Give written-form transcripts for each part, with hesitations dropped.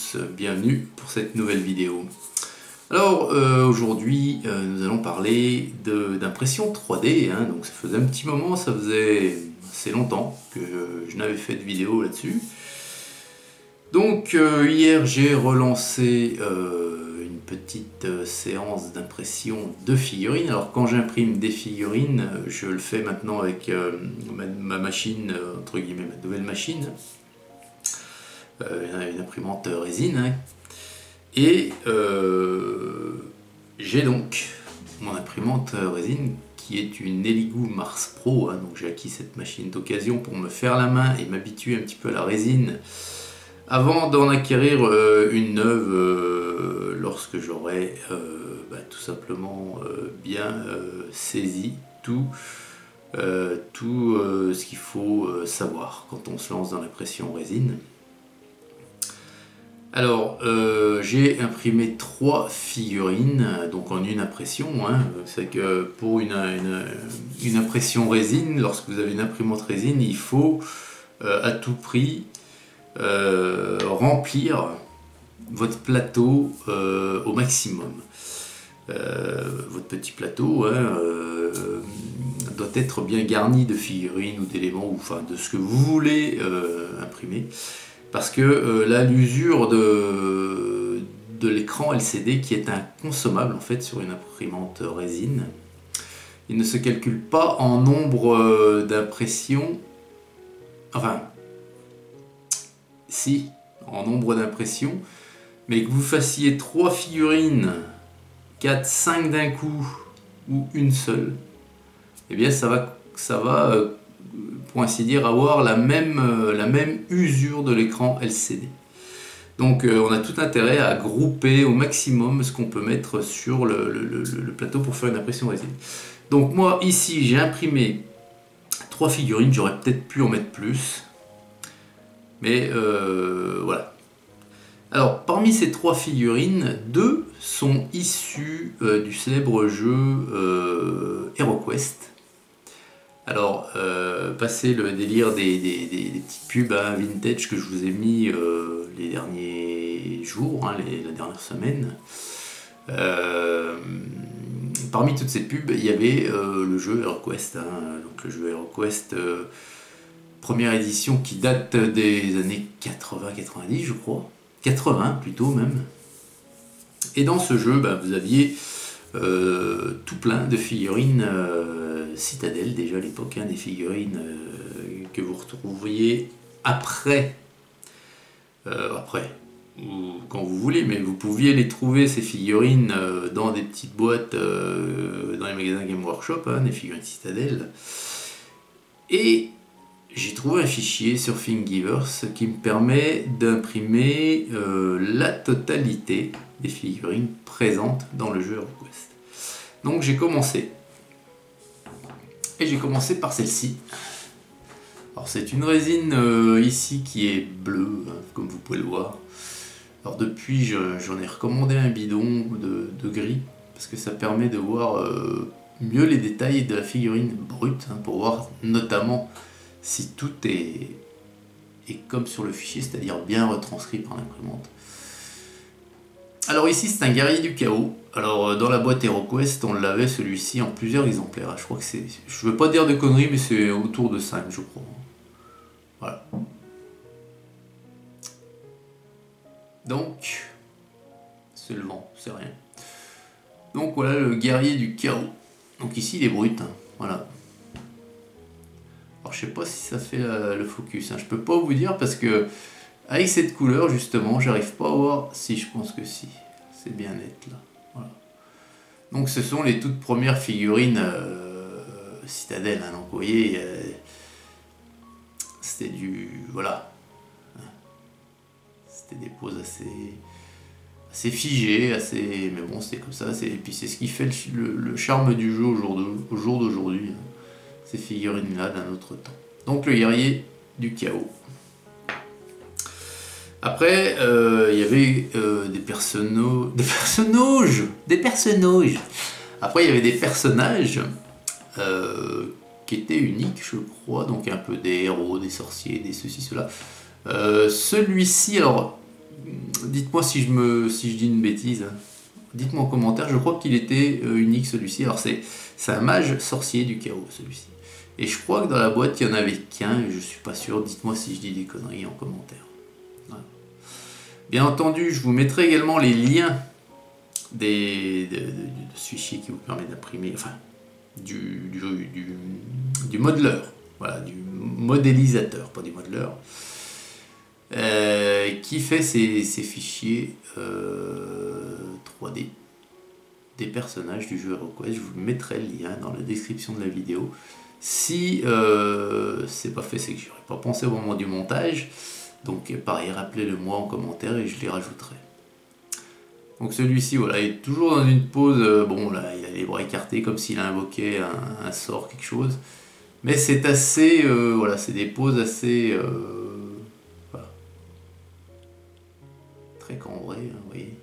tous, bienvenue pour cette nouvelle vidéo. Alors aujourd'hui nous allons parler d'impression 3D, hein. Donc ça faisait un petit moment, ça faisait assez longtemps que je n'avais fait de vidéo là-dessus. Donc hier j'ai relancé une petite séance d'impression de figurines. Alors quand j'imprime des figurines, je le fais maintenant avec ma machine, entre guillemets ma nouvelle machine, une imprimante résine, hein. Et j'ai donc mon imprimante résine qui est une Elegoo Mars Pro, hein. Donc j'ai acquis cette machine d'occasion pour me faire la main et m'habituer un petit peu à la résine avant d'en acquérir une neuve lorsque j'aurai tout simplement bien saisi tout ce qu'il faut savoir quand on se lance dans l'impression résine. Alors, j'ai imprimé 3 figurines, donc en une impression, hein. C'est que pour une impression résine, lorsque vous avez une imprimante résine, il faut à tout prix remplir votre plateau au maximum. Votre petit plateau, hein, doit être bien garni de figurines ou d'éléments, ou enfin de ce que vous voulez imprimer. Parce que là, l'usure de l'écran LCD qui est inconsommable en fait sur une imprimante résine, il ne se calcule pas en nombre d'impressions, enfin, si, en nombre d'impressions, mais que vous fassiez 3 figurines, 4, 5 d'un coup, ou une seule, eh bien ça va pour ainsi dire, avoir la même usure de l'écran LCD. Donc on a tout intérêt à grouper au maximum ce qu'on peut mettre sur le plateau pour faire une impression résine. Donc moi ici j'ai imprimé 3 figurines, j'aurais peut-être pu en mettre plus, mais voilà. Alors parmi ces 3 figurines, 2 sont issues du célèbre jeu HeroQuest. Alors, passé le délire des petites pubs vintage que je vous ai mis les derniers jours, hein, la dernière semaine, parmi toutes ces pubs, il y avait le jeu HeroQuest, hein, donc le jeu HeroQuest première édition qui date des années 80-90, je crois, 80 plutôt même. Et dans ce jeu, vous aviez tout plein de figurines Citadel déjà à l'époque, hein, des figurines que vous retrouveriez après, ou quand vous voulez, mais vous pouviez les trouver ces figurines dans des petites boîtes dans les magasins Game Workshop, hein, des figurines Citadel. Et j'ai trouvé un fichier sur Thingiverse qui me permet d'imprimer la totalité des figurines présentes dans le jeu HeroQuest. Donc j'ai commencé. Et j'ai commencé par celle-ci. Alors c'est une résine ici qui est bleue, hein, comme vous pouvez le voir. Alors depuis j'en ai recommandé un bidon de gris, parce que ça permet de voir mieux les détails de la figurine brute, hein, pour voir notamment si tout est comme sur le fichier, c'est-à-dire bien retranscrit par l'imprimante. Alors ici c'est un guerrier du chaos. Alors dans la boîte HeroQuest on l'avait celui-ci en plusieurs exemplaires. Je crois que c'est, je veux pas dire de conneries, mais c'est autour de 5 je crois. Voilà. Donc c'est le vent, c'est rien. Donc voilà le guerrier du chaos. Donc ici il est brut, hein. Voilà. Alors je sais pas si ça fait le focus, hein. Je peux pas vous dire parce que avec cette couleur justement j'arrive pas à voir. Si, je pense que si, c'est bien net là. Voilà. Donc ce sont les toutes premières figurines Citadel, hein. Donc vous voyez c'était du, voilà, c'était des poses assez figées, assez, mais bon c'était comme ça, et puis c'est ce qui fait le charme du jeu au jour d'aujourd'hui, hein. Ces figurines là d'un autre temps. Donc le guerrier du chaos. Après, il y avait des personnages. Après, il y avait des personnages qui étaient uniques, je crois, donc un peu des héros, des sorciers, des ceci, cela. Celui-ci, alors, dites-moi si je dis une bêtise. Hein. Dites-moi en commentaire, je crois qu'il était unique celui-ci. Alors c'est un mage sorcier du chaos celui-ci. Et je crois que dans la boîte il n'y en avait qu'un, et je suis pas sûr. Dites-moi si je dis des conneries en commentaire. Voilà. Bien entendu, je vous mettrai également les liens de ce fichier qui vous permet d'imprimer, enfin du modeleur, voilà, du modélisateur, pas du modeleur, qui fait ces fichiers 3D des personnages du jeu HeroQuest. Je vous mettrai le lien dans la description de la vidéo. Si c'est pas fait, c'est que j'aurais pas pensé au moment du montage. Donc pareil, rappelez-le moi en commentaire et je les rajouterai. Donc celui-ci, voilà, il est toujours dans une pose, bon là, il a les bras écartés comme s'il a invoqué un sort, quelque chose. Mais c'est assez, voilà, c'est des poses assez, voilà, très cambrées, hein, vous voyez.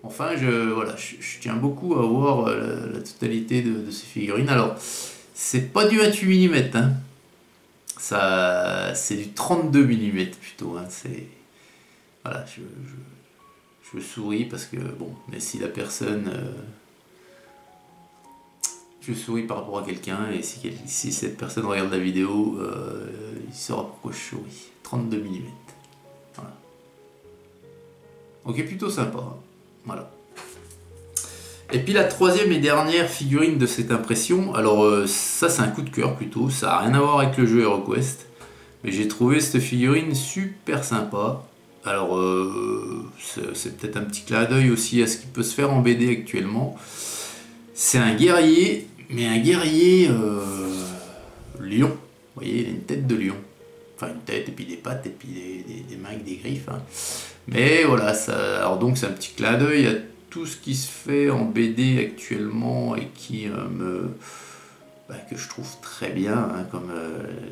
Enfin, voilà, je tiens beaucoup à voir la totalité de ces figurines. Alors, c'est pas du 28 mm, hein. Ça, c'est du 32 mm plutôt, hein. C'est, voilà, je souris parce que, bon, mais si la personne... je souris par rapport à quelqu'un, et si cette personne regarde la vidéo, il saura pourquoi je souris. 32 mm. Voilà. Donc, plutôt sympa. Hein. Voilà. Et puis la troisième et dernière figurine de cette impression, alors ça c'est un coup de cœur plutôt, ça n'a rien à voir avec le jeu HeroQuest, mais j'ai trouvé cette figurine super sympa. Alors c'est peut-être un petit clin d'œil aussi à ce qui peut se faire en BD actuellement. C'est un guerrier, mais un guerrier lion. Vous voyez, il a une tête de lion. Enfin une tête et puis des pattes et puis des mains avec des griffes. Hein. Mais voilà, ça, alors donc c'est un petit clin d'œil à tout ce qui se fait en BD actuellement et qui que je trouve très bien, hein, comme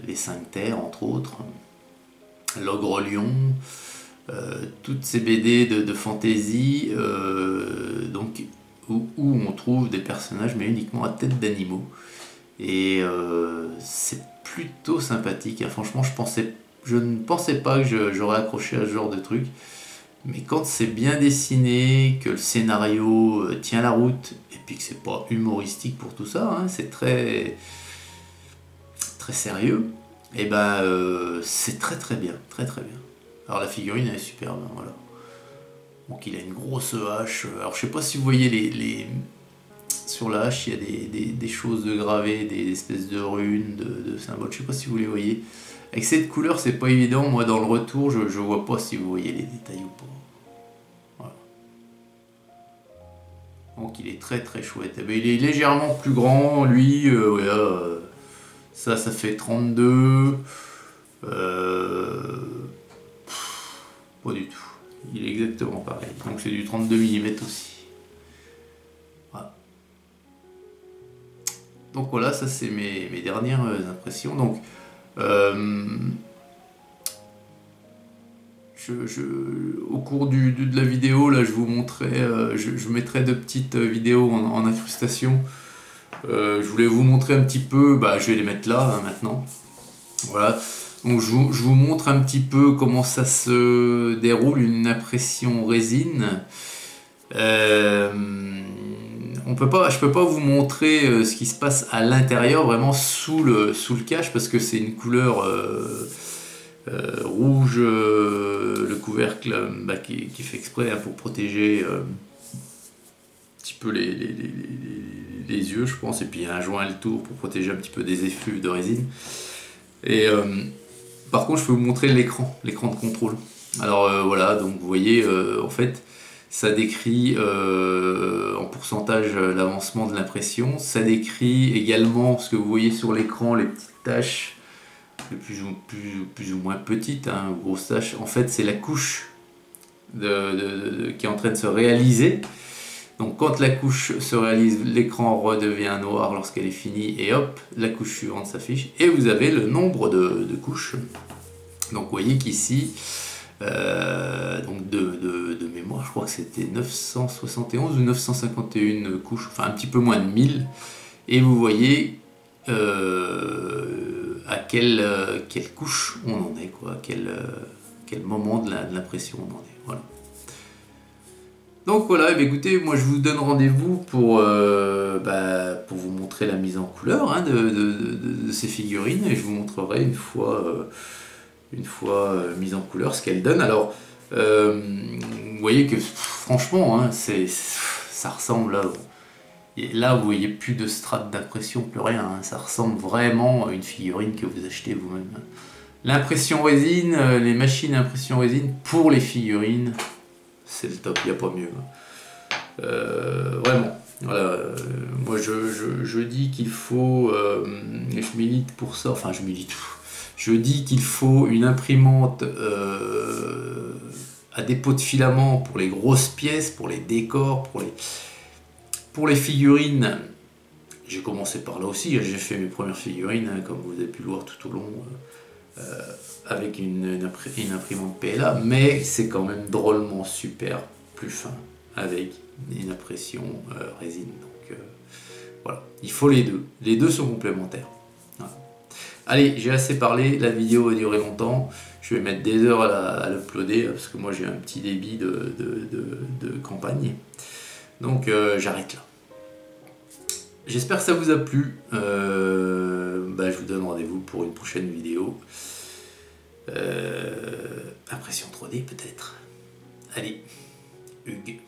les 5 terres entre autres, l'ogre lion, toutes ces BD de fantasy, donc où on trouve des personnages mais uniquement à tête d'animaux, et c'est plutôt sympathique. Hein. Franchement, je ne pensais pas que j'aurais accroché à ce genre de truc. Mais quand c'est bien dessiné, que le scénario tient la route, et puis que c'est pas humoristique pour tout ça, hein, c'est très très sérieux, et ben c'est très très bien, très très bien. Alors la figurine elle est superbe, hein, voilà. Donc il a une grosse hache. Alors je sais pas si vous voyez sur la hache il y a des choses de gravées, des espèces de runes, de symboles. Je sais pas si vous les voyez. Avec cette couleur, c'est pas évident. Moi, dans le retour, je vois pas si vous voyez les détails ou pas. Voilà. Donc, il est très très chouette. Il est légèrement plus grand, lui. Ça fait 32. Pas du tout. Il est exactement pareil. Donc, c'est du 32 mm aussi. Voilà. Donc, voilà, ça, c'est mes dernières impressions. Donc, au cours de la vidéo, là, je vous montrerai, je mettrai 2 petites vidéos en incrustation. Je voulais vous montrer un petit peu, je vais les mettre là, hein, maintenant. Voilà. Donc je vous montre un petit peu comment ça se déroule, une impression résine. Je peux pas vous montrer ce qui se passe à l'intérieur, vraiment sous le cache, parce que c'est une couleur rouge, le couvercle qui fait exprès, hein, pour protéger un petit peu les yeux, je pense, et puis il y a un joint à le tour pour protéger un petit peu des effluves de résine. Et par contre, je peux vous montrer l'écran de contrôle. Alors voilà, donc vous voyez, en fait, ça décrit en pourcentage l'avancement de l'impression. Ça décrit également ce que vous voyez sur l'écran, les petites taches, plus ou moins petites, hein, grosses taches. En fait, c'est la couche qui est en train de se réaliser. Donc quand la couche se réalise, l'écran redevient noir lorsqu'elle est finie, et hop, la couche suivante s'affiche, et vous avez le nombre de couches. Donc vous voyez qu'ici, donc de mémoire, je crois que c'était 971 ou 951 couches, enfin un petit peu moins de 1000, et vous voyez à quelle couche on en est, quoi, quel moment de l'impression on en est. Voilà. Donc voilà, écoutez, moi je vous donne rendez-vous pour vous montrer la mise en couleur hein, de ces figurines, et je vous montrerai une fois mise en couleur ce qu'elle donne. Alors, vous voyez que franchement, hein, ça ressemble là. Et là, vous voyez plus de strates d'impression, plus rien. Hein, ça ressemble vraiment à une figurine que vous achetez vous-même. L'impression résine, les machines à impression résine pour les figurines, c'est le top, il n'y a pas mieux. Vraiment. Voilà, moi je dis qu'il faut, je milite pour ça, enfin je milite, je dis qu'il faut une imprimante à dépôt de filament pour les grosses pièces, pour les décors, pour les figurines. J'ai commencé par là aussi, j'ai fait mes premières figurines, hein, comme vous avez pu le voir tout au long, avec une imprimante PLA, mais c'est quand même drôlement super, plus fin, avec une impression résine. Donc voilà, il faut les deux sont complémentaires. Voilà. Allez, j'ai assez parlé, la vidéo va durer longtemps, je vais mettre des heures à l'uploader, parce que moi j'ai un petit débit de campagne, donc j'arrête là. J'espère que ça vous a plu. Je vous donne rendez-vous pour une prochaine vidéo. Impression 3D peut-être. Allez, Hugues.